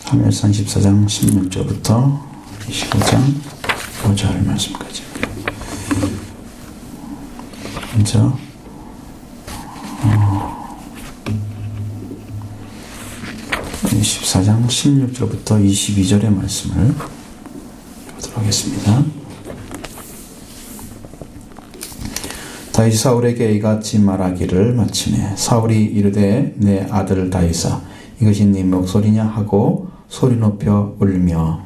사무엘상 14장 16절부터 25장 5절 말씀까지. 먼저 14장 16절부터 22절의 말씀을 보도록 하겠습니다. 다윗이 사울에게 이같이 말하기를 마치매 사울이 이르되 내 아들 다윗아 이것이 네 목소리냐 하고 소리 높여 울며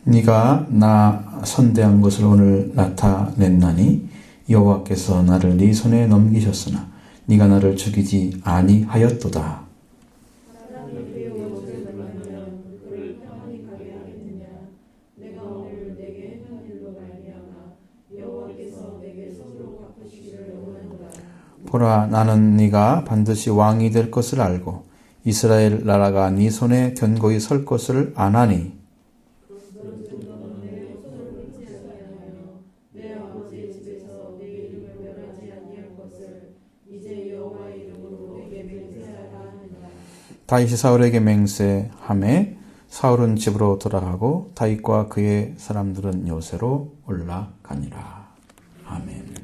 네가 나 선대한 것을 오늘 나타냈나니 여호와께서 나를 네 손에 넘기셨으나 네가 나를 죽이지 아니하였도다. 보라 나는 네가 반드시 왕이 될 것을 알고 이스라엘 나라가 네 손에 견고히 설 것을 아나니 다윗이 사울에게 맹세하매 사울은 집으로 돌아가고 다윗과 그의 사람들은 요새로 올라가니라. 아멘.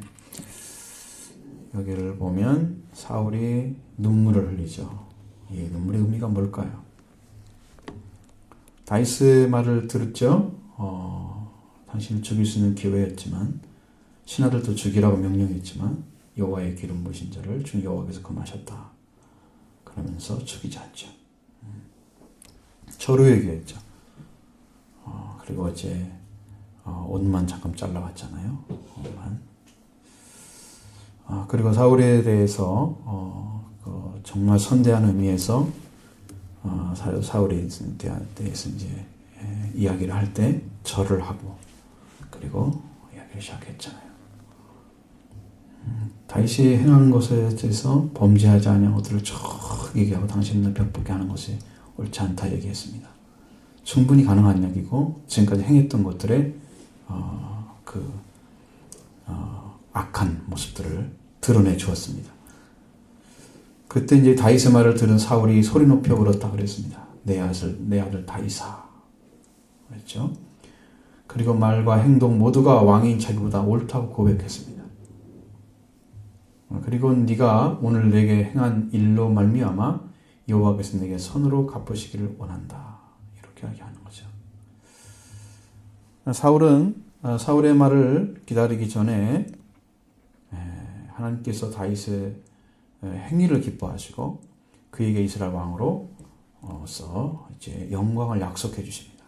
여기를 보면 사울이 눈물을 흘리죠. 이 눈물의 의미가 뭘까요? 다윗의 말을 들었죠. 당신을 죽일 수 있는 기회였지만 신하들도 죽이라고 명령했지만 여호와의 기름 부으신 자를 주 여호와께서 금하셨다. 그러면서 죽이지 않죠. 저로 얘기했죠. 그리고 이제 옷만 잠깐 잘라봤잖아요. 옷만. 그리고 사울에 대해서 정말 선대한 의미에서 사울에 대해서 이제 이야기를 할 때 절을 하고 그리고 이야기를 시작했잖아요. 다윗이 행한 것에 대해서 범죄하지 아니한 것들을 쭉 얘기하고 당신을 벽보게 하는 것이 옳지 않다 얘기했습니다. 충분히 가능한 얘기고 지금까지 행했던 것들의 악한 모습들을 드러내 주었습니다. 그때 이제 다윗의 말을 들은 사울이 소리 높여 울었다 그랬습니다. 내 아들 다윗아 그랬죠. 그리고 말과 행동 모두가 왕인 자기보다 옳다고 고백했습니다. 그리고 네가 오늘 내게 행한 일로 말미암아 여호와께서 내게 선으로 갚으시기를 원한다. 이렇게 이야기하는 거죠. 사울은 사울의 말을 기다리기 전에 하나님께서 다윗의 행위를 기뻐하시고 그에게 이스라엘 왕으로서 이제 영광을 약속해 주십니다.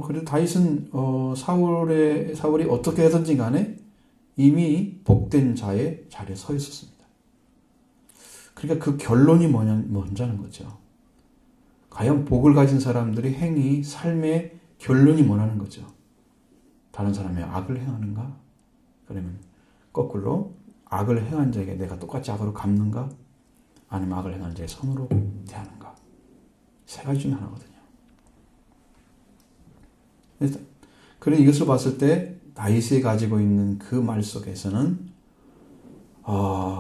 그래도 다윗은 사울이 어떻게 하든지 간에 이미 복된 자의 자리에 서 있었습니다. 그러니까 그 결론이 뭔자는 거죠. 과연 복을 가진 사람들이 행위, 삶의 결론이 뭐라는 거죠. 다른 사람의 악을 행하는가? 그러면 거꾸로 악을 행한 자에게 내가 똑같이 악으로 갚는가? 아니면 악을 행한 자의 선으로 대하는가? 세 가지 중에 하나거든요. 그런 이것을 봤을 때 다윗이 가지고 있는 그 말 속에서는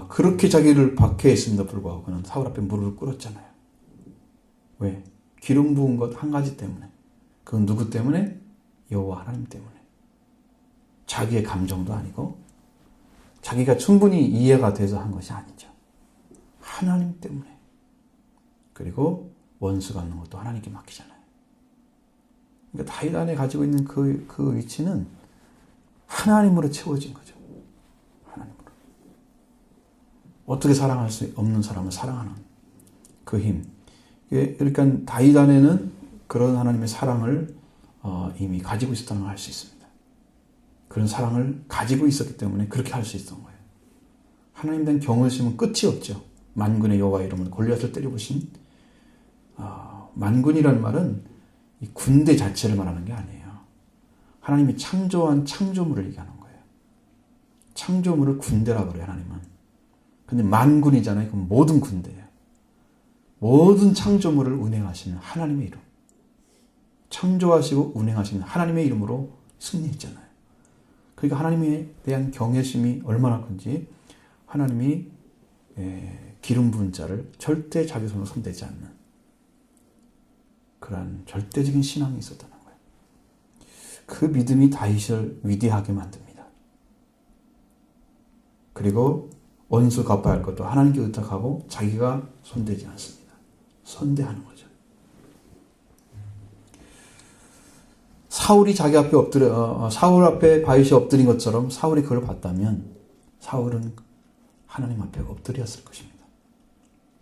그렇게 자기를 박해했음에도 불구하고 그는 사울 앞에 무릎을 꿇었잖아요. 왜? 기름 부은 것 한 가지 때문에. 그건 누구 때문에? 여호와 하나님 때문에. 자기의 감정도 아니고 자기가 충분히 이해가 돼서 한 것이 아니죠. 하나님 때문에. 그리고 원수 갚는 것도 하나님께 맡기잖아요. 그러니까 다윗 안에 가지고 있는 그 위치는 하나님으로 채워진 거죠. 하나님으로. 어떻게 사랑할 수 없는 사람을 사랑하는 그 힘. 그러니까 다윗 안에는 그런 하나님의 사랑을 이미 가지고 있었다는 걸 알 수 있습니다. 그런 사랑을 가지고 있었기 때문에 그렇게 할 수 있었던 거예요. 하나님 된 경외심은 끝이 없죠. 만군의 여호와 이름으로 골리앗을 때려부신 만군이라는 말은 이 군대 자체를 말하는 게 아니에요. 하나님이 창조한 창조물을 얘기하는 거예요. 창조물을 군대라고 그래요, 하나님은. 근데 만군이잖아요. 그럼 모든 군대예요. 모든 창조물을 운행하시는 하나님의 이름. 창조하시고 운행하시는 하나님의 이름으로 승리했잖아요. 그러니까 하나님에 대한 경외심이 얼마나 큰지 하나님이 기름 부은 자를 절대 자기 손으로 손대지 않는 그러한 절대적인 신앙이 있었다는 거예요. 그 믿음이 다윗을 위대하게 만듭니다. 그리고 원수 갚아야 할 것도 하나님께 의탁하고 자기가 손대지 않습니다. 선대하는 거죠. 사울이 자기 앞에 사울 앞에 다윗이 엎드린 것처럼 사울이 그걸 봤다면 사울은 하나님 앞에 엎드렸을 것입니다.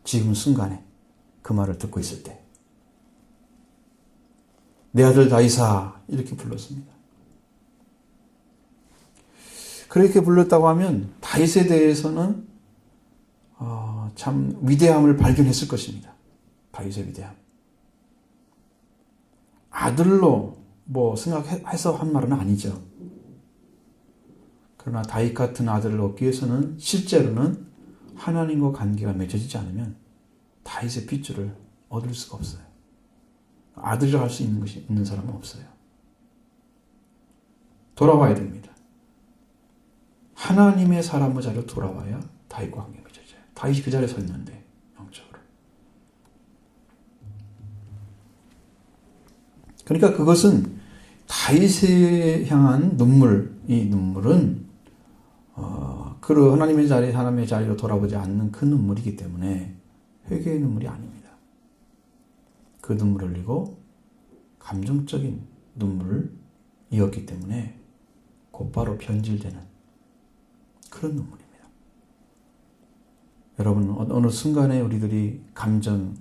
지금 순간에 그 말을 듣고 있을 때 내 아들 다윗아 이렇게 불렀습니다. 그렇게 불렀다고 하면 다윗에 대해서는 참 위대함을 발견했을 것입니다. 다윗의 위대함. 아들로 생각해서 한 말은 아니죠. 그러나 다윗 같은 아들을 얻기 위해서는 실제로는 하나님과 관계가 맺어지지 않으면 다윗의 핏줄을 얻을 수가 없어요. 아들이라 할 수 있는 사람은 없어요. 돌아와야 됩니다. 하나님의 사람의 자리로 돌아와야 다윗과 관계가 맺어져요. 다윗이 그 자리에 서 있는데 영적으로. 그러니까 그것은 다윗에 향한 눈물, 이 눈물은 그 하나님의 자리, 하나님의 자리로 돌아보지 않는 그 눈물이기 때문에 회개의 눈물이 아닙니다. 그 눈물을 흘리고 감정적인 눈물이었기 때문에 곧바로 변질되는 그런 눈물입니다. 여러분 어느 순간에 우리들이 감정을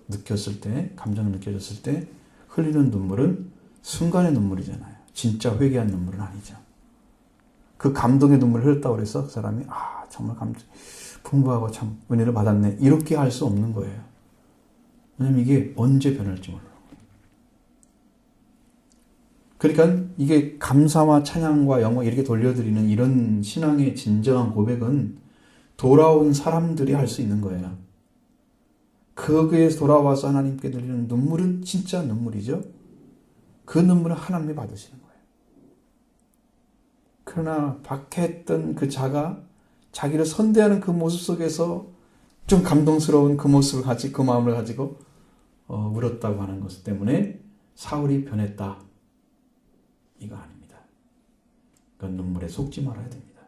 느꼈을 때 흘리는 눈물은 순간의 눈물이잖아요. 진짜 회개한 눈물은 아니죠. 그 감동의 눈물을 흘렸다고 해서 그 사람이 정말 풍부하고 참 은혜를 받았네 이렇게 할 수 없는 거예요. 왜냐면 이게 언제 변할지 몰라요. 그러니까 이게 감사와 찬양과 영광 이렇게 돌려드리는 이런 신앙의 진정한 고백은 돌아온 사람들이 할 수 있는 거예요. 거기에서 돌아와서 하나님께 드리는 눈물은 진짜 눈물이죠. 그 눈물은 하나님이 받으시는 거예요. 그러나 박해했던 그 자가 자기를 선대하는 그 모습 속에서 좀 감동스러운 그 모습을 그 마음을 가지고 울었다고 하는 것 때문에 사울이 변했다. 이거 아닙니다. 그건 눈물에 속지 말아야 됩니다.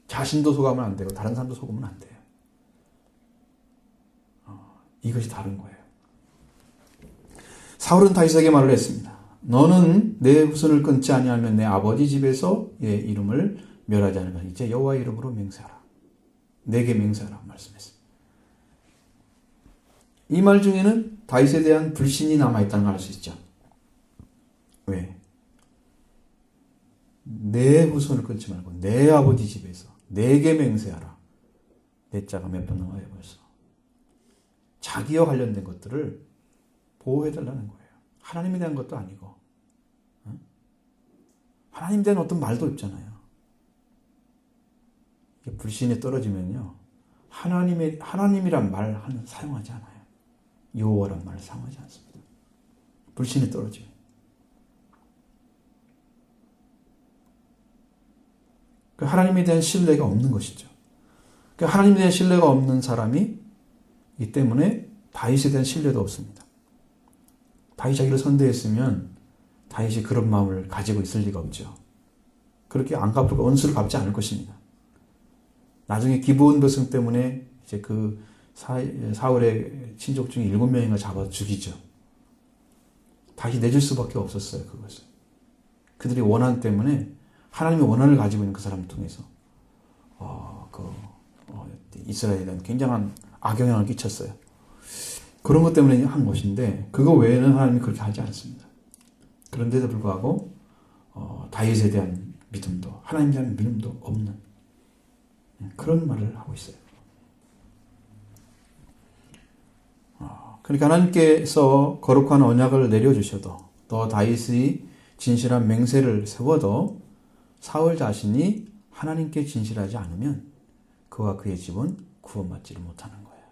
자신도 속으면 안 되고 다른 사람도 속으면 안 돼요. 이것이 다른 거예요. 사울은 다윗에게 말을 했습니다. 너는 내 후손을 끊지 아니하면 내 아버지 집에서 의 이름을 멸하지 않을 것이니 이제 여호와의 이름으로 맹세하라. 내게 맹세하라 말씀했습니다. 이 말 중에는 다윗에 대한 불신이 남아있다는 걸 알 수 있죠. 왜? 내 후손을 끊지 말고 내 아버지 집에서 내게 맹세하라. 내 자가 몇 번 나와요 벌써. 자기와 관련된 것들을 보호해달라는 거예요. 하나님에 대한 것도 아니고 하나님에 대한 어떤 말도 없잖아요. 불신에 떨어지면요 하나님이란 말 사용하지 않아요. 여호와란 말을 사용하지 않습니다. 불신에 떨어지면 하나님에 대한 신뢰가 없는 것이죠. 하나님에 대한 신뢰가 없는 사람이 이 때문에 다윗에 대한 신뢰도 없습니다. 다윗이 자기를 선대했으면 다윗이 그런 마음을 가지고 있을 리가 없죠. 그렇게 안 갚고 원수를 갚지 않을 것입니다. 나중에 기브온 백성 때문에 이제 그 사울의 친족 중에 7명인가 잡아 죽이죠. 다시 내줄 수밖에 없었어요. 그것을. 그들이 원한 때문에 하나님의 원한을 가지고 있는 그 사람을 통해서 이스라엘에 대한 굉장한 악영향을 끼쳤어요. 그런 것 때문에 한 것인데 그거 외에는 하나님이 그렇게 하지 않습니다. 그런데도 불구하고 다윗에 대한 믿음도 하나님에 대한 믿음도 없는 그런 말을 하고 있어요. 그러니까 하나님께서 거룩한 언약을 내려주셔도 또 다윗이 진실한 맹세를 세워도 사울 자신이 하나님께 진실하지 않으면 그와 그의 집은 구원받지를 못하는 거예요.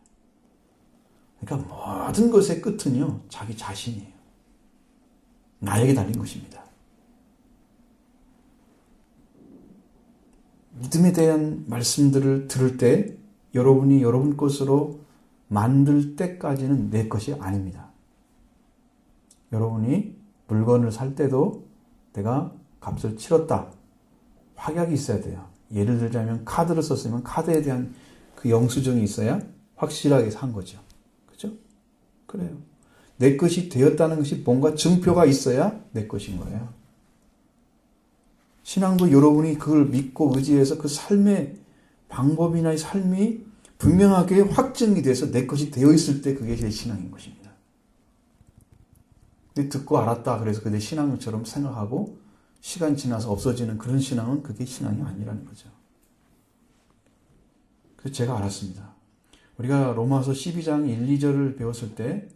그러니까 모든 것의 끝은요 자기 자신이에요. 나에게 달린 것입니다. 믿음에 대한 말씀들을 들을 때 여러분이 여러분 것으로 만들 때까지는 내 것이 아닙니다. 여러분이 물건을 살 때도 내가 값을 치렀다. 확약이 있어야 돼요. 예를 들자면 카드를 썼으면 카드에 대한 그 영수증이 있어야 확실하게 산 거죠. 그죠? 그래요. 내 것이 되었다는 것이 뭔가 증표가 있어야 내 것인 거예요. 신앙도 여러분이 그걸 믿고 의지해서 그 삶의 방법이나 삶이 분명하게 확증이 돼서 내 것이 되어 있을 때 그게 제 신앙인 것입니다. 근데 듣고 알았다 그래서 그게 신앙처럼 생각하고 시간 지나서 없어지는 그런 신앙은 그게 신앙이 아니라는 거죠. 그래서 제가 알았습니다. 우리가 로마서 12장 1, 2절을 배웠을 때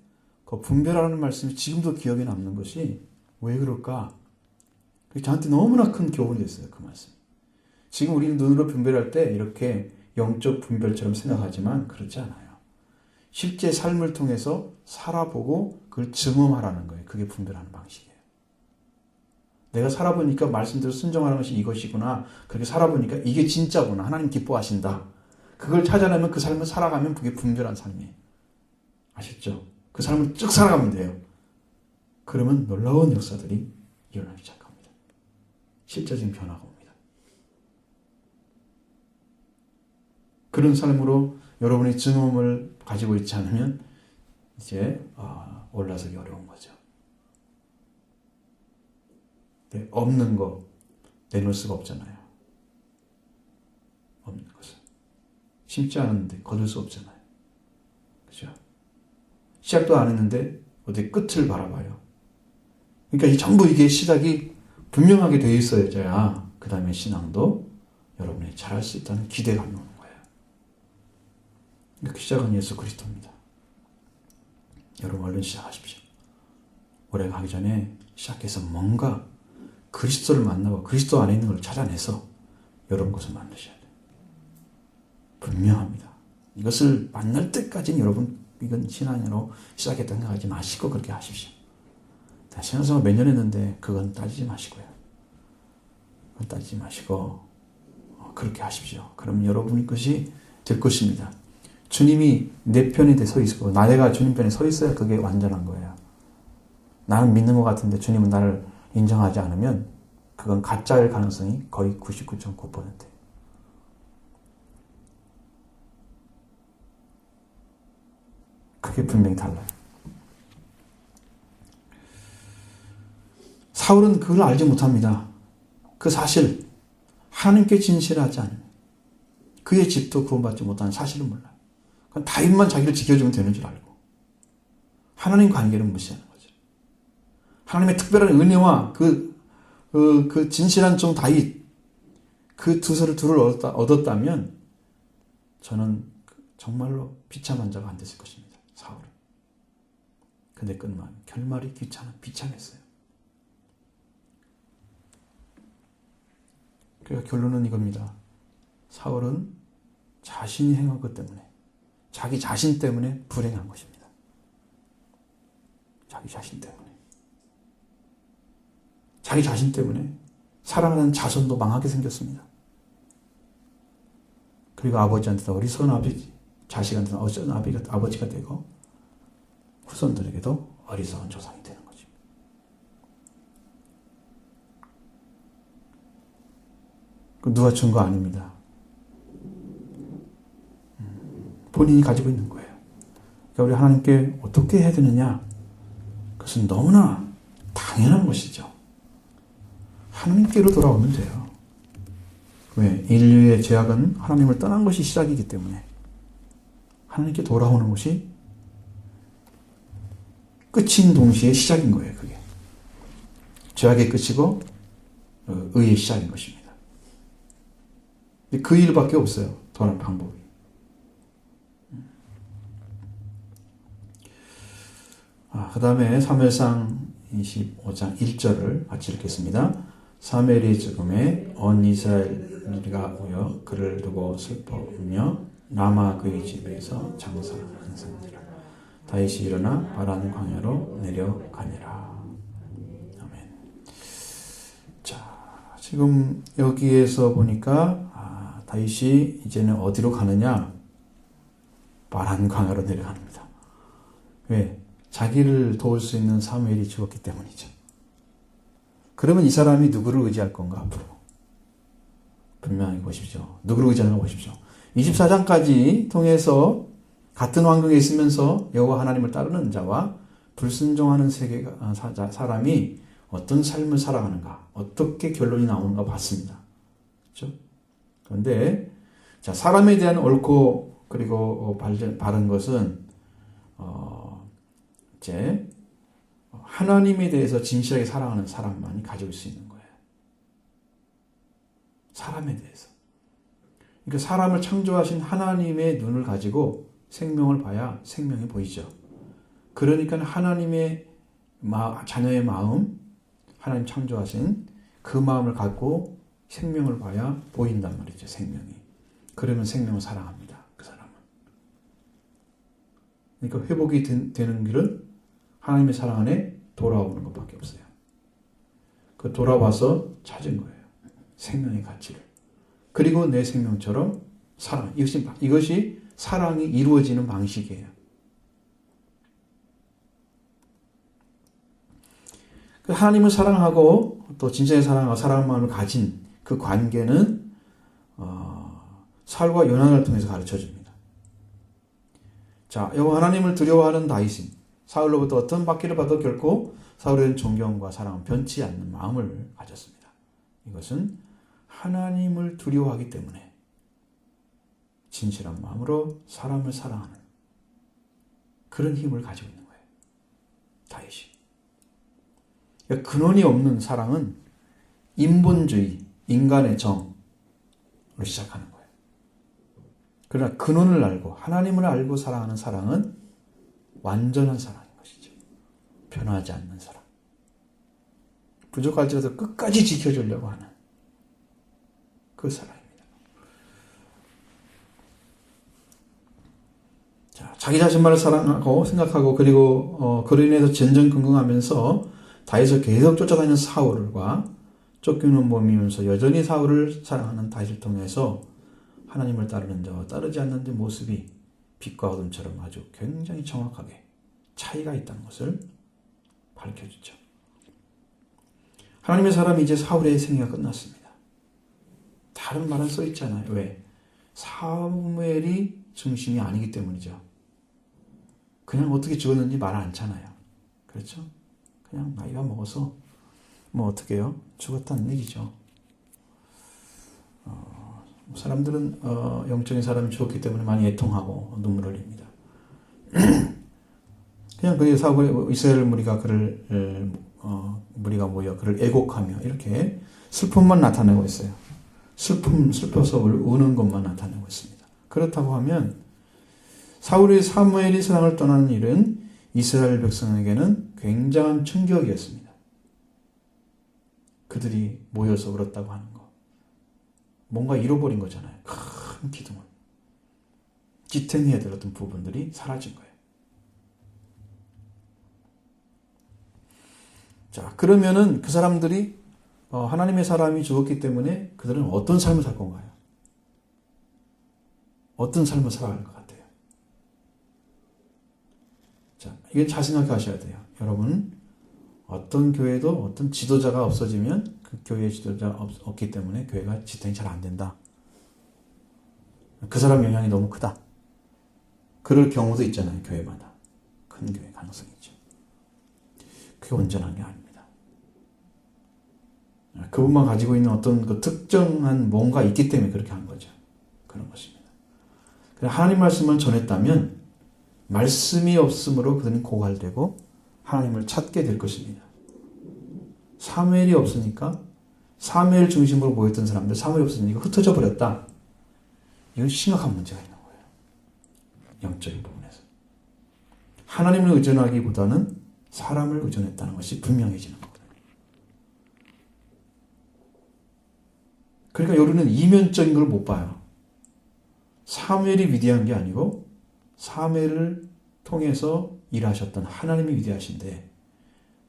그 분별하는 말씀이 지금도 기억에 남는 것이 왜 그럴까? 그게 저한테 너무나 큰 교훈이 됐어요. 그 말씀. 지금 우리는 눈으로 분별할 때 이렇게 영적 분별처럼 생각하지만 그렇지 않아요. 실제 삶을 통해서 살아보고 그걸 증험하라는 거예요. 그게 분별하는 방식이에요. 내가 살아보니까 말씀대로 순종하는 것이 이것이구나. 그렇게 살아보니까 이게 진짜구나. 하나님 기뻐하신다. 그걸 찾아내면 그 삶을 살아가면 그게 분별한 삶이에요. 아셨죠? 그 삶을 쭉 살아가면 돼요. 그러면 놀라운 역사들이 일어나기 시작합니다. 실제적인 변화가 옵니다. 그런 삶으로 여러분이 증험을 가지고 있지 않으면 이제 올라서기 어려운 거죠. 네, 없는 거 내놓을 수가 없잖아요. 없는 것을. 심지 않은데 거둘 수 없잖아요. 그죠? 시작도 안 했는데 어디 끝을 바라봐요. 그러니까 이 전부 이게 시작이 분명하게 되어 있어야지야 그 다음에 신앙도 여러분이 잘할 수 있다는 기대감이 오는 거예요. 이렇게 시작은 예수 그리스도입니다. 여러분 얼른 시작하십시오. 올해 가기 전에 시작해서 뭔가 그리스도를 만나고 그리스도 안에 있는 걸 찾아내서 여러분 것을 만드셔야 돼요. 분명합니다. 이것을 만날 때까지는 여러분 이건 신앙으로 시작했다고 생각하지 마시고 그렇게 하십시오. 신앙생활 몇 년 했는데 그건 따지지 마시고요. 그건 따지지 마시고 그렇게 하십시오. 그럼 여러분의 것이 될 것입니다. 주님이 내 편에 서 있고 내가 주님 편에 서 있어야 그게 완전한 거예요. 나는 믿는 것 같은데 주님은 나를 인정하지 않으면 그건 가짜일 가능성이 거의 99.9%예요. 그게 분명히 달라요. 사울은 그걸 알지 못합니다. 그 사실, 하나님께 진실하지 않으면 그의 집도 구원받지 못하는 사실을 몰라요. 그건 다윗만 자기를 지켜주면 되는 줄 알고 하나님 관계를 무시하는 거죠. 하나님의 특별한 은혜와 그 진실한 종 다윗 그 둘을 얻었다면 저는 정말로 비참한 자가 안 됐을 것입니다. 사울은. 근데 결말이 비참했어요. 그러니까 결론은 이겁니다. 사울은 자신이 행한 것 때문에 자기 자신 때문에 불행한 것입니다. 자기 자신 때문에. 자기 자신 때문에 사랑하는 자손도 망하게 생겼습니다. 그리고 아버지한테도 어리석은 자식한테는 어리석은 아버지가 되고 후손들에게도 어리석은 조상이 되는 거죠. 누가 준 거 아닙니다. 본인이 가지고 있는 거예요. 그러니까 우리 하나님께 어떻게 해야 되느냐? 그것은 너무나 당연한 것이죠. 하나님께로 돌아오면 돼요. 왜? 인류의 죄악은 하나님을 떠난 것이 시작이기 때문에 하나님께 돌아오는 것이 끝인 동시에 시작인 거예요. 그게 죄악의 끝이고 의의 시작인 것입니다. 그 일밖에 없어요. 돌아오는 방법이. 그 다음에 사무엘상 25장 1절을 같이 읽겠습니다. 사무엘이 죽음에 온 이스라엘이가 모여 그를 두고 슬퍼하며 라마 그의 집에서 장사하는지라. 다윗이 일어나 바란 광야로 내려가니라. 아멘. 자, 지금 여기에서 보니까 다윗이 이제는 어디로 가느냐? 바란 광야로 내려갑니다. 왜? 자기를 도울 수 있는 사무엘이 죽었기 때문이죠. 그러면 이 사람이 누구를 의지할 건가 앞으로? 분명히 보십시오. 누구를 의지하는가 보십시오. 24장까지 통해서 같은 환경에 있으면서 여호와 하나님을 따르는 자와 불순종하는 사람이 어떤 삶을 살아가는가, 어떻게 결론이 나오는가 봤습니다. 그렇죠? 그런데 자, 사람에 대한 옳고 그리고 바른 것은 이제 하나님에 대해서 진실하게 사랑하는 사람만이 가질 수 있는 거예요. 사람에 대해서. 그러니까 사람을 창조하신 하나님의 눈을 가지고 생명을 봐야 생명이 보이죠. 그러니까 하나님의 자녀의 마음, 하나님 창조하신 그 마음을 갖고 생명을 봐야 보인단 말이죠. 생명이. 그러면 생명을 사랑합니다. 그 사람은. 그러니까 회복이 되는 길은 하나님의 사랑 안에 돌아오는 것밖에 없어요. 그 돌아와서 찾은 거예요. 생명의 가치를. 그리고 내 생명처럼 사랑. 이것이 사랑이 이루어지는 방식이에요. 하나님을 사랑하고 또 진짜의 사랑하고 사랑하는 마음을 가진 그 관계는 사울과 요나단을 통해서 가르쳐줍니다. 자, 여호와 하나님을 두려워하는 다윗은 사울로부터 어떤 받기를 받아도 결코 사울에 대한 존경과 사랑은 변치 않는 마음을 가졌습니다. 이것은 하나님을 두려워하기 때문에 진실한 마음으로 사람을 사랑하는 그런 힘을 가지고 있는 거예요. 다윗이. 그러니까 근원이 없는 사랑은 인본주의, 인간의 정으로 시작하는 거예요. 그러나 근원을 알고 하나님을 알고 사랑하는 사랑은 완전한 사랑인 것이죠. 변하지 않는 사랑. 부족할지라도 끝까지 지켜주려고 하는 그 사랑입니다. 자, 자기 자신만을 사랑하고 생각하고 그리고 그로 인해서 전전긍긍하면서 다윗을 계속 쫓아다니는 사울과 쫓기는 몸이면서 여전히 사울을 사랑하는 다윗을 통해서 하나님을 따르는 자와 따르지 않는 자의 모습이 빛과 어둠처럼 아주 굉장히 정확하게 차이가 있다는 것을 밝혀주죠. 하나님의 사람이 이제 사울의 생애가 끝났습니다. 다른 말은 써 있잖아요. 왜? 사무엘이 중심이 아니기 때문이죠. 그냥 어떻게 죽었는지 말 않잖아요. 그렇죠? 그냥 나이가 먹어서 뭐 어떻게 해요? 죽었다는 얘기죠. 사람들은 영적인 사람이 죽었기 때문에 많이 애통하고 눈물을 흘립니다. 그냥 그 사울의 이스라엘 무리가 무리가 모여 그를 애곡하며 이렇게 슬픔만 나타내고 있어요. 슬퍼서 우는 것만 나타내고 있습니다. 그렇다고 하면 사울이 사무엘이 세상을 떠나는 일은 이스라엘 백성에게는 굉장한 충격이었습니다. 그들이 모여서 울었다고 하는 거. 뭔가 잃어버린 거잖아요. 큰 기둥을. 지탱해야 될 어떤 부분들이 사라진 거예요. 자, 그러면은 그 사람들이 하나님의 사람이 죽었기 때문에 그들은 어떤 삶을 살 건가요? 어떤 삶을 살아갈 것 같아요? 자, 이건 잘 생각하셔야 돼요. 여러분, 어떤 교회도 어떤 지도자가 없어지면 그 교회의 지도자가 없기 때문에 교회가 지탱이 잘 안 된다. 그 사람 영향이 너무 크다. 그럴 경우도 있잖아요. 교회마다. 큰 교회 가능성이 있죠. 그게 온전한 게 아닙니다. 그분만 가지고 있는 어떤 그 특정한 뭔가 있기 때문에 그렇게 한 거죠. 그런 것입니다. 하나님 말씀을 전했다면 말씀이 없으므로 그들은 고갈되고 하나님을 찾게 될 것입니다. 사무엘이 없으니까 사무엘 중심으로 모였던 사람들 사무엘이 없으니까 흩어져 버렸다. 이건 심각한 문제가 있는 거예요. 영적인 부분에서. 하나님을 의존하기보다는 사람을 의존했다는 것이 분명해지는 거거든요. 그러니까 여기는 이면적인 걸 못 봐요. 사무엘이 위대한 게 아니고 사무엘을 통해서 일하셨던 하나님이 위대하신데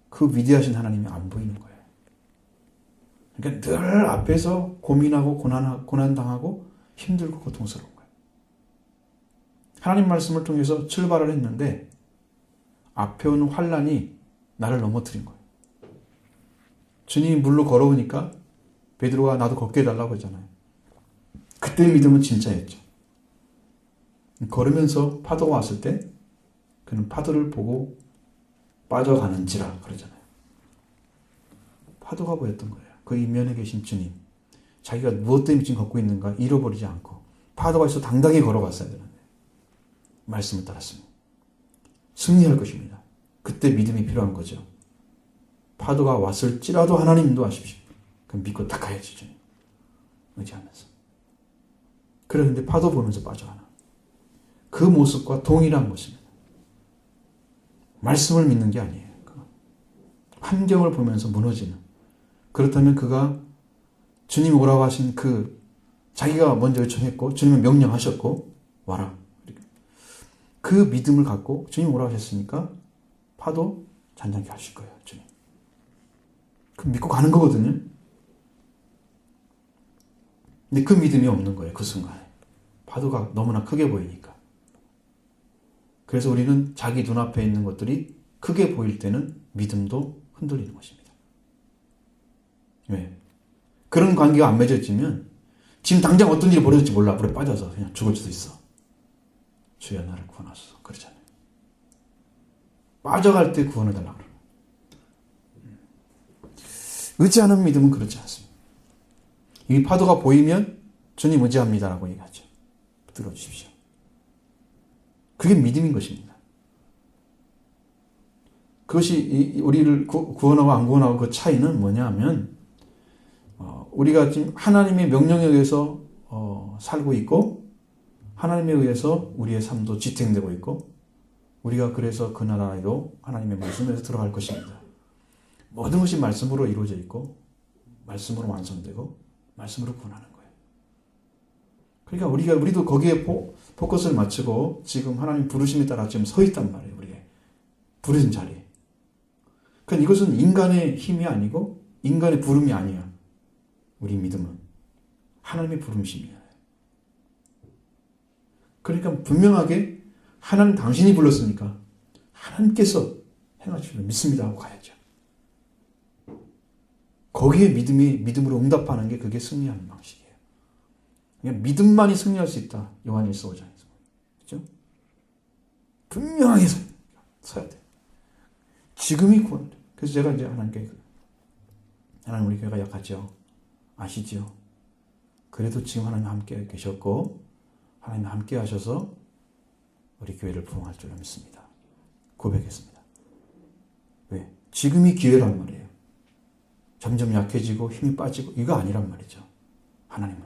그 위대하신 하나님이 안 보이는 거예요. 그러니까 늘 앞에서 고민하고 고난당하고 힘들고 고통스러운 거예요. 하나님 말씀을 통해서 출발을 했는데 앞에 오는 환란이 나를 넘어뜨린 거예요. 주님이 물로 걸어오니까 베드로가 나도 걷게 해달라고 했잖아요. 그때 믿음은 진짜였죠. 걸으면서 파도가 왔을 때 그는 파도를 보고 빠져가는지라 그러잖아요. 파도가 보였던 거예요. 그 이면에 계신 주님. 자기가 무엇 때문에 지금 걷고 있는가 잃어버리지 않고 파도가 있어 당당히 걸어갔어야 되는데 말씀을 따랐습니다. 승리할 것입니다. 그때 믿음이 필요한 거죠. 파도가 왔을지라도 하나님 인도하십시오. 그럼 믿고 딱 가야지 주님. 의지하면서. 그런데 파도 보면서 빠져가나. 그 모습과 동일한 모습입니다. 말씀을 믿는 게 아니에요. 환경을 보면서 무너지는. 그렇다면 그가 주님이 오라고 하신 자기가 먼저 요청했고 주님이 명령하셨고 와라. 그 믿음을 갖고 주님 오라고 하셨으니까 파도 잔잔케 하실 거예요. 주님. 그 믿고 가는 거거든요. 근데 그 믿음이 없는 거예요. 그 순간에. 파도가 너무나 크게 보이니까. 그래서 우리는 자기 눈앞에 있는 것들이 크게 보일 때는 믿음도 흔들리는 것입니다. 왜? 그런 관계가 안 맺어지면 지금 당장 어떤 일이 벌어질지 몰라. 물에 빠져서 그냥 죽을 수도 있어. 주여 나를 구원하소서. 그러잖아요. 빠져갈 때 구원을 달라고 그래요. 의지하는 믿음은 그렇지 않습니다. 이 파도가 보이면 주님 의지합니다라고 얘기하죠. 들어주십시오. 그게 믿음인 것입니다. 그것이 우리를 구원하고 안 구원하고 그 차이는 뭐냐 하면 우리가 지금 하나님의 명령에 의해서 살고 있고 하나님에 의해서 우리의 삶도 지탱되고 있고 우리가 그래서 그 나라에도 하나님의 말씀에서 들어갈 것입니다. 모든 것이 말씀으로 이루어져 있고 말씀으로 완성되고 말씀으로 구원하는 거예요. 그러니까 우리도 거기에 포커스를 맞추고 지금 하나님 부르심에 따라 지금 서 있단 말이에요. 우리의 부르신 자리에. 그러니까 이것은 인간의 힘이 아니고 인간의 부름이 아니야. 우리 믿음은 하나님의 부름이십니다. 그러니까 분명하게 하나님 당신이 불렀으니까 하나님께서 행하시기를 믿습니다 하고 가야죠. 거기에 믿음으로 응답하는 게 그게 승리하는 방식이에요. 그냥 믿음만이 승리할 수 있다. 요한일서 5장에서. 그렇죠? 분명하게 서야 돼. 지금이 구원. 그래서 제가 이제 하나님 우리 교회가 약하죠. 아시죠? 그래도 지금 하나님 함께 계셨고 하나님 함께 하셔서 우리 교회를 부흥할 줄 믿습니다. 고백했습니다. 왜? 지금이 기회란 말이에요. 점점 약해지고 힘이 빠지고 이거 아니란 말이죠. 하나님은.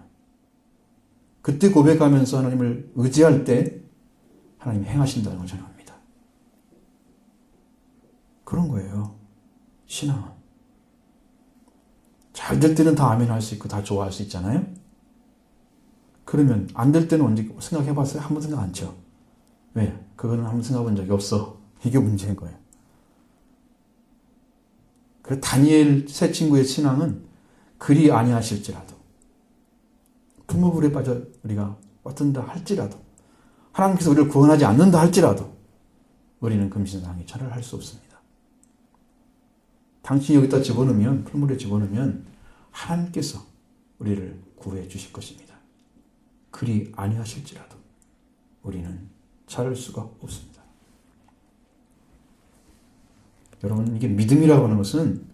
그때 고백하면서 하나님을 의지할 때 하나님이 행하신다는 걸 전합니다. 그런 거예요. 신앙은. 잘 될 때는 다 아멘 할 수 있고 다 좋아할 수 있잖아요. 그러면 안 될 때는 언제 생각해봤어요? 한 번 생각 안 쳐. 왜? 그거는 한 번 생각해본 적이 없어. 이게 문제인 거예요. 그래서 다니엘 세 친구의 신앙은 그리 아니하실지라도 풍부불에 빠져 우리가 어떤다 할지라도 하나님께서 우리를 구원하지 않는다 할지라도 우리는 금신상에 절을 할 수 없습니다. 당신이 여기다 집어넣으면 풀물에 집어넣으면 하나님께서 우리를 구해 주실 것입니다. 그리 아니하실지라도 우리는 자를 수가 없습니다. 여러분 이게 믿음이라고 하는 것은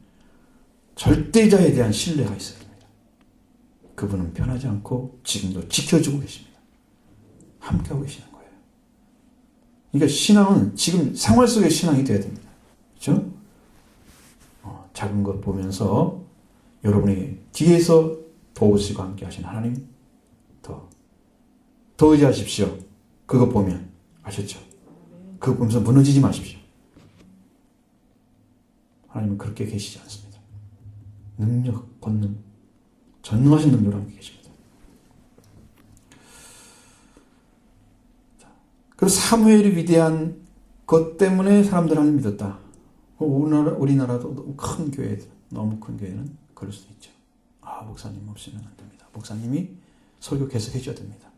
절대자에 대한 신뢰가 있어야 됩니다. 그분은 변하지 않고 지금도 지켜주고 계십니다. 함께하고 계시는 거예요. 그러니까 신앙은 지금 생활 속의 신앙이 돼야 됩니다. 그렇죠? 작은 것 보면서 여러분이 뒤에서 도우시고 함께 하신 하나님 더 의지하십시오. 그거 보면 아셨죠? 그거 보면서 무너지지 마십시오. 하나님은 그렇게 계시지 않습니다. 능력, 권능, 전능하신 능력으로 함께 계십니다. 그래서 사무엘이 위대한 것 때문에 사람들은 하나님 믿었다. 우리나라도 큰 교회, 너무 큰 교회는 그럴 수도 있죠. 목사님 없이는 안 됩니다. 목사님이 설교 계속 해줘야 됩니다.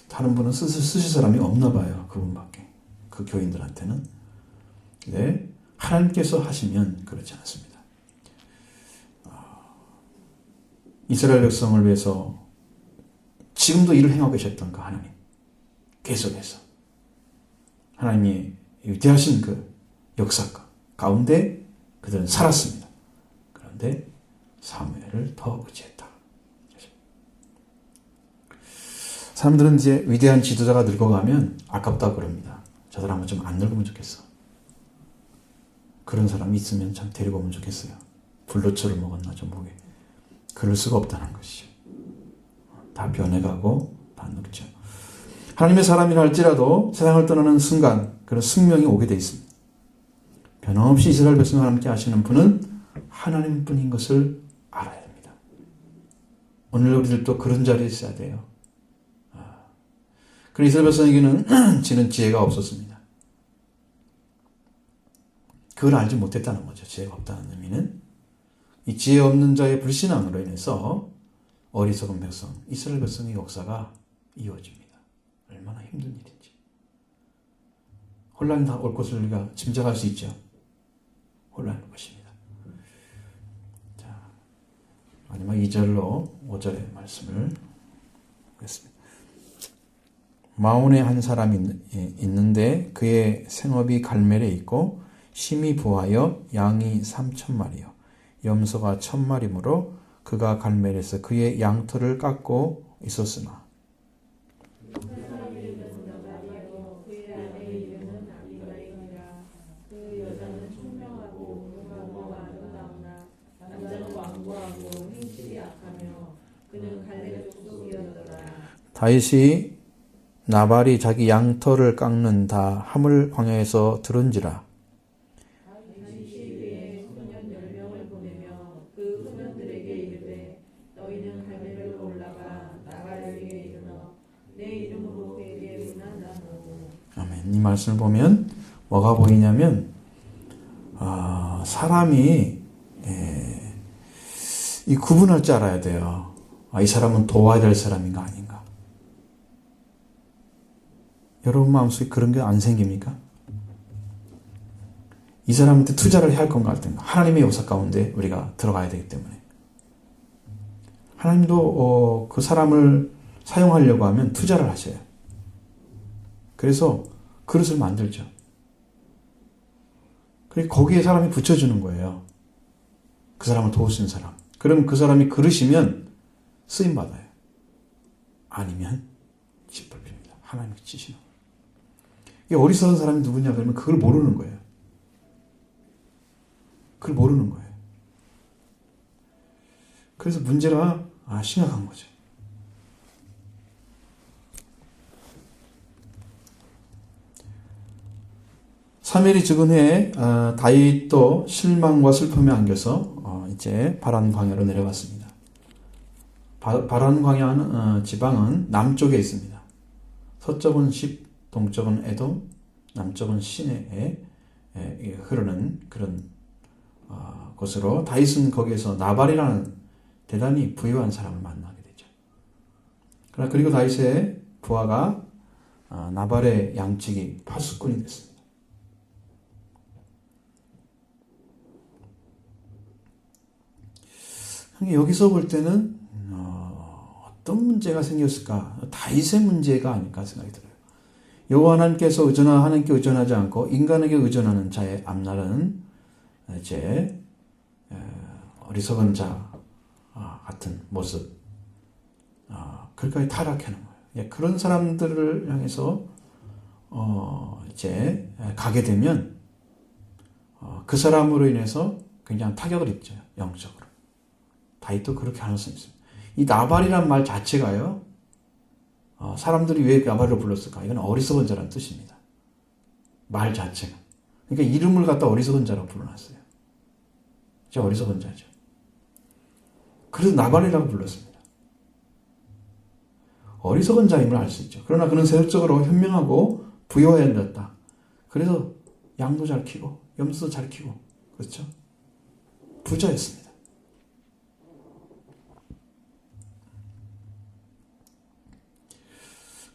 다른 분은 쓰실 사람이 없나 봐요. 그분밖에. 그 교인들한테는. 근데 하나님께서 하시면 그렇지 않습니다. 이스라엘 백성을 위해서 지금도 일을 행하고 계셨던 그 하나님, 계속해서 하나님이 위대하신 그 역사 가운데 그들은 살았습니다. 그런데 사무엘을 더 의지했다. 사람들은 이제 위대한 지도자가 늙어가면 아깝다고 그럽니다. 저 사람은 좀 안 늙으면 좋겠어. 그런 사람이 있으면 참 데리고 오면 좋겠어요. 불로초를 먹었나 좀 보게. 그럴 수가 없다는 것이죠. 다 변해가고 다 늙죠. 하나님의 사람이라 할지라도 세상을 떠나는 순간 그런 숙명이 오게 되어 있습니다. 변함없이 이스라엘 백성과 함께 하시는 분은 하나님뿐인 것을 알아야 됩니다. 오늘 우리들도 그런 자리에 있어야 돼요. 그런 이스라엘 백성에게는 지는 지혜가 없었습니다. 그걸 알지 못했다는 거죠. 지혜가 없다는 의미는 이 지혜 없는 자의 불신앙으로 인해서 어리석은 백성, 이스라엘 백성의 역사가 이어집니다. 얼마나 힘든 일인지. 혼란이 올 것을 우리가 짐작할 수 있죠. 혼란일 것입니다. 자, 마지막 2절로 5절의 말씀을 보겠습니다. 마온에 한 사람이 있는데 그의 생업이 갈멜에 있고 심이 부하여 양이 3,000마리요 염소가 1,000마리므로 그가 갈멜에서 그의 양털을 깎고 있었으나 다윗이 나발이 자기 양털을 깎는다 함을 광야에서 들은지라. 아멘. 이 말씀을 보면 뭐가 보이냐면 사람이 이 구분할 줄 알아야 돼요. 이 사람은 도와야 될 사람인가 아닌가. 여러분 마음속에 그런 게 안 생깁니까? 이 사람한테 투자를 해야 할 건가 할 때는 하나님의 역사 가운데 우리가 들어가야 되기 때문에 하나님도 그 사람을 사용하려고 하면 투자를 하셔요. 그래서 그릇을 만들죠. 그리고 거기에 사람이 붙여주는 거예요. 그 사람을 도울 수 있는 사람. 그럼 그 사람이 그릇이면 쓰임받아요. 아니면 짓밟힙니다. 하나님이 치시는 거예요. 이 어리석은 사람이 누구냐 그러면 그걸 모르는 거예요. 그걸 모르는 거예요. 그래서 문제가 심각한 거죠. 사무엘이 죽은 후에 다윗도 실망과 슬픔에 안겨서 이제 바란 광야로 내려갔습니다. 바란 광야 지방은 남쪽에 있습니다. 서쪽은 십, 동쪽은 에돔, 남쪽은 시내에 흐르는 그런 곳으로 다윗은 거기에서 나발이라는 대단히 부유한 사람을 만나게 되죠. 그러나 그리고 다윗의 부하가 나발의 양치기 파수꾼이 됐습니다. 여기서 볼 때는 어떤 문제가 생겼을까? 다윗의 문제가 아닐까 생각이 들어요. 여호와 하나님께서 하나님께 의존하지 않고 인간에게 의존하는 자의 앞날은 이제 어리석은 자 같은 모습, 그렇게 타락하는 거예요. 그런 사람들을 향해서 이제 가게 되면 그 사람으로 인해서 굉장히 타격을 입죠. 영적으로. 다윗도 그렇게 할 수 있습니다. 이 나발이란 말 자체가요. 사람들이 왜 나발을 불렀을까? 이건 어리석은 자라는 뜻입니다. 말 자체가. 그러니까 이름을 갖다 어리석은 자라고 불러놨어요. 진짜 어리석은 자죠. 그래서 나발이라고 불렀습니다. 어리석은 자임을 알 수 있죠. 그러나 그는 세속적으로 현명하고 부유해야 된다. 그래서 양도 잘 키고 염소도 잘 키고 그렇죠? 부자였습니다.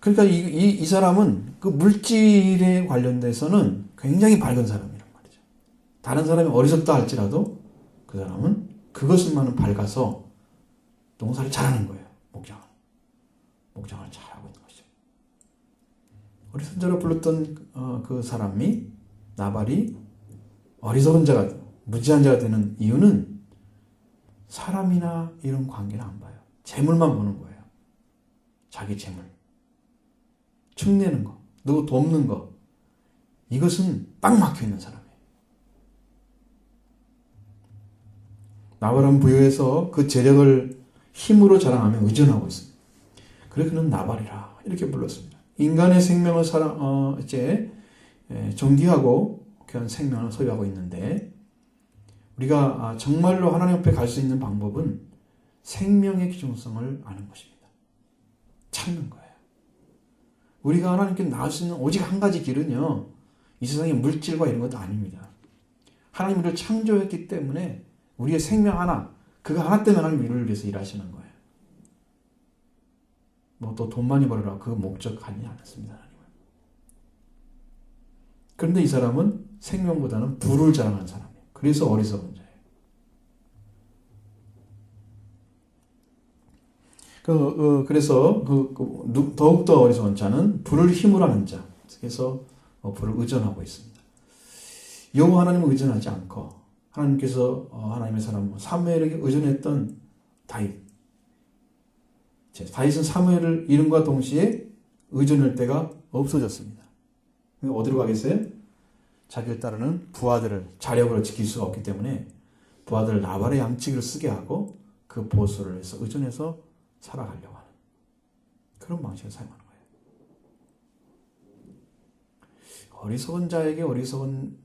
그러니까 이 사람은 그 물질에 관련돼서는 굉장히 밝은 사람이란 말이죠. 다른 사람이 어리석다 할지라도 그 사람은 그것을만은 밝아서 농사를 잘하는 거예요. 목장을 잘하고 있는 것이죠. 우리 선자로 불렀던 그 사람이 나발이 어리석은 자가 무지한 자가 되는 이유는 사람이나 이런 관계는 안 봐요. 재물만 보는 거예요. 자기 재물. 축내는 거, 누구 돕는 거, 이것은 딱 막혀 있는 사람이에요. 나발은 부여해서 그 재력을 힘으로 자랑하며 의존하고 있습니다. 그래서 그는 나발이라 이렇게 불렀습니다. 인간의 생명을 존귀하고 그런 생명을 소유하고 있는데 우리가 정말로 하나님 앞에 갈 수 있는 방법은 생명의 기중성을 아는 것입니다. 찾는 거예요. 우리가 하나님께 나올 수 있는 오직 한 가지 길은요, 이 세상의 물질과 이런 것도 아닙니다. 하나님 우리를 창조했기 때문에 우리의 생명 하나, 그거 하나 때문에 하나님 우리를 위해서 일하시는 거예요. 뭐 또 돈 많이 벌어라, 그 목적 하지 않았습니다. 하나님은. 그런데 이 사람은 생명보다는 부를 자랑하는 사람이에요. 그래서 어리석은 자예요. 그래서 더욱더 어리석은 자는 불을 힘으로 하는 자. 그래서 불을 의존하고 있습니다. 여호와 하나님을 의존하지 않고 하나님께서 하나님의 사람 사무엘에게 의존했던 다윗. 다윗은 사무엘을 이름과 동시에 의존할 때가 없어졌습니다. 어디로 가겠어요? 자기를 따르는 부하들을 자력으로 지킬 수가 없기 때문에 부하들 나발의 양치기를 쓰게 하고 그 보수를 해서 의존해서 살아가려고 하는 그런 방식을 사용하는 거예요. 어리석은 자에게 어리석은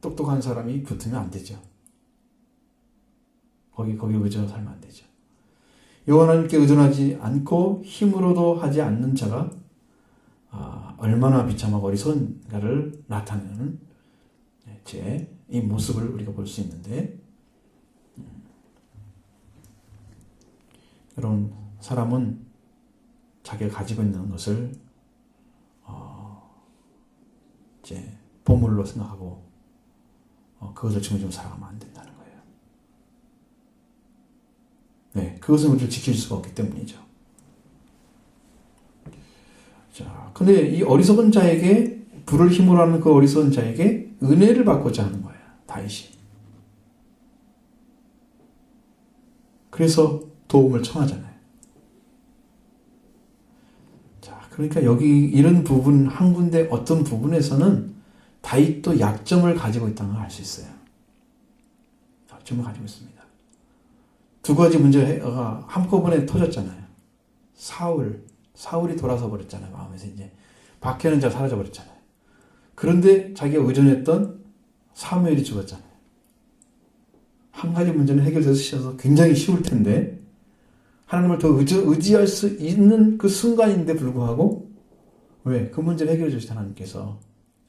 똑똑한 사람이 붙으면 안 되죠. 거기 의존해서 살면 안 되죠. 여호와 하나님께 의존하지 않고 힘으로도 하지 않는 자가 얼마나 비참하고 어리석은가를 나타내는 이 모습을 우리가 볼 수 있는데, 여러분, 사람은 자기가 가지고 있는 것을 보물로 생각하고 그것을 중심으로 살아가면 안 된다는 거예요. 네, 그것은 우리를 지킬 수가 없기 때문이죠. 자, 근데 이 어리석은 자에게, 불을 힘으로 하는 그 어리석은 자에게 은혜를 받고자 하는 거예요. 다윗이. 그래서 도움을 청하잖아요. 자, 그러니까 여기 이런 부분, 한 군데 어떤 부분에서는 다윗도 약점을 가지고 있다는 걸 알 수 있어요. 약점을 가지고 있습니다. 두 가지 문제가 한꺼번에 터졌잖아요. 사울이 돌아서 버렸잖아요. 마음에서 이제 박해하는 자가 사라져 버렸잖아요. 그런데 자기가 의존했던 사무엘이 죽었잖아요. 한 가지 문제는 해결돼서 굉장히 쉬울 텐데 하나님을 더 의지할 수 있는 그 순간인데 불구하고 왜? 그 문제를 해결해 주신 하나님께서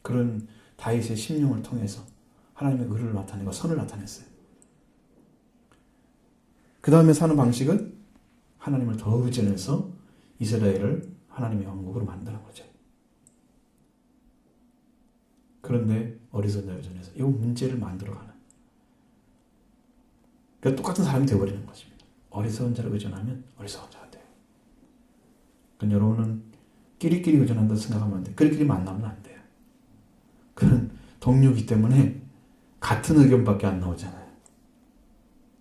그런 다윗의 심령을 통해서 하나님의 의를 나타내고 선을 나타냈어요. 그 다음에 사는 방식은 하나님을 더 의존해서 이스라엘을 하나님의 왕국으로 만드는 거죠. 그런데 어리석은 자를 의존해서 이 문제를 만들어가는, 그러니까 똑같은 사람이 되어버리는 것입니다. 어리석은 자를 의존하면 어리석은 자가 돼요. 그러니까 여러분은 끼리끼리 의존한다고 생각하면 안 돼요. 끼리끼리 만나면 안 돼요. 그런 동료이기 때문에 같은 의견밖에 안 나오잖아요.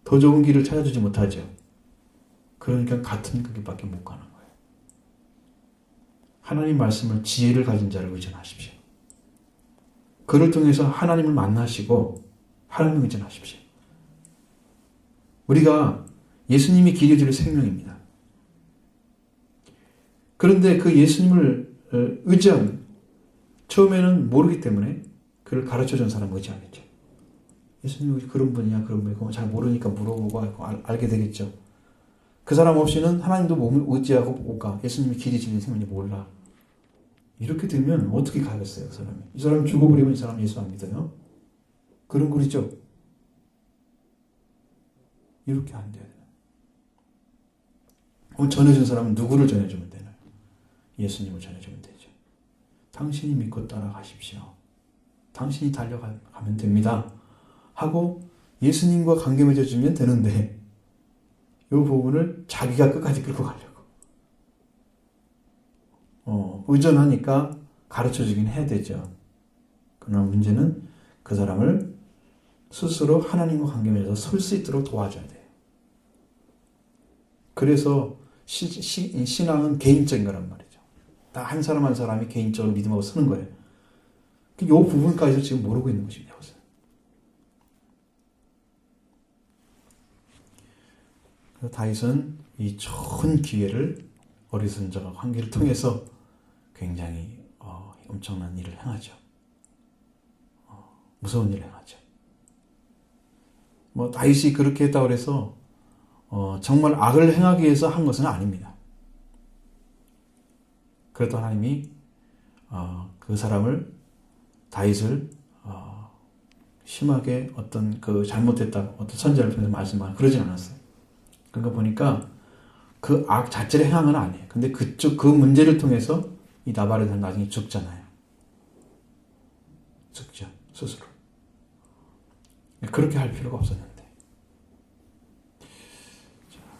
더 좋은 길을 찾아주지 못하죠. 그러니까 같은 길밖에 못 가는 거예요. 하나님 말씀을 지혜를 가진 자를 의존하십시오. 그를 통해서 하나님을 만나시고 하나님을 의존하십시오. 우리가 예수님이 길이 줄 생명입니다. 그런데 그 예수님을 의지한, 처음에는 모르기 때문에 그를 가르쳐준 사람 의지하겠죠. 예수님이 그런 분이냐 그런 분이고 잘 모르니까 물어보고 알게 되겠죠. 그 사람 없이는 하나님도 몸을 의지하고 못 가. 예수님이 길이 진리 생명이 몰라. 이렇게 되면 어떻게 가겠어요, 그 사람이? 이 사람 죽어버리면 이 사람 예수 안 믿어요? 그런 꼴이죠. 이렇게 안 돼요. 전해준 사람은 누구를 전해주면 되나요? 예수님을 전해주면 되죠. 당신이 믿고 따라가십시오. 당신이 달려가면 됩니다. 하고 예수님과 관계 맺어주면 되는데 이 부분을 자기가 끝까지 끌고 가려고 의존하니까 가르쳐주긴 해야 되죠. 그러나 문제는 그 사람을 스스로 하나님과 관계 맺어서 설 수 있도록 도와줘야 돼요. 그래서 신앙은 개인적인 거란 말이죠. 다 한 사람 한 사람이 개인적으로 믿음하고 서는 거예요. 이 부분까지도 지금 모르고 있는 것입니다. 그래서 다윗은 이 좋은 기회를 어리선자가 관계를 통해서 굉장히 엄청난 일을 행하죠. 무서운 일을 행하죠. 다윗이 그렇게 했다고 해서 정말 악을 행하기 위해서 한 것은 아닙니다. 그래도 하나님이 그 사람을 다윗을 심하게 어떤 그 잘못했다 어떤 선지자를 통해서 말씀하고 그러진 않았어요. 그러니까 보니까 그 악 자체를 행한 건 아니에요. 근데 그 문제를 통해서 이 나발은 나중에 죽잖아요. 죽죠. 스스로. 그렇게 할 필요가 없었는데.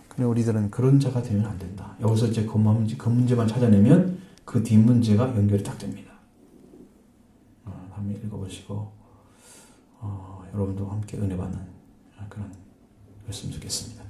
근데 우리들은 그런 자가 되면 안 된다. 여기서 이제 그 문제만 찾아내면 그 뒷문제가 연결이 딱 됩니다. 한번 읽어보시고 여러분도 함께 은혜 받는 그런 였으면 좋겠습니다.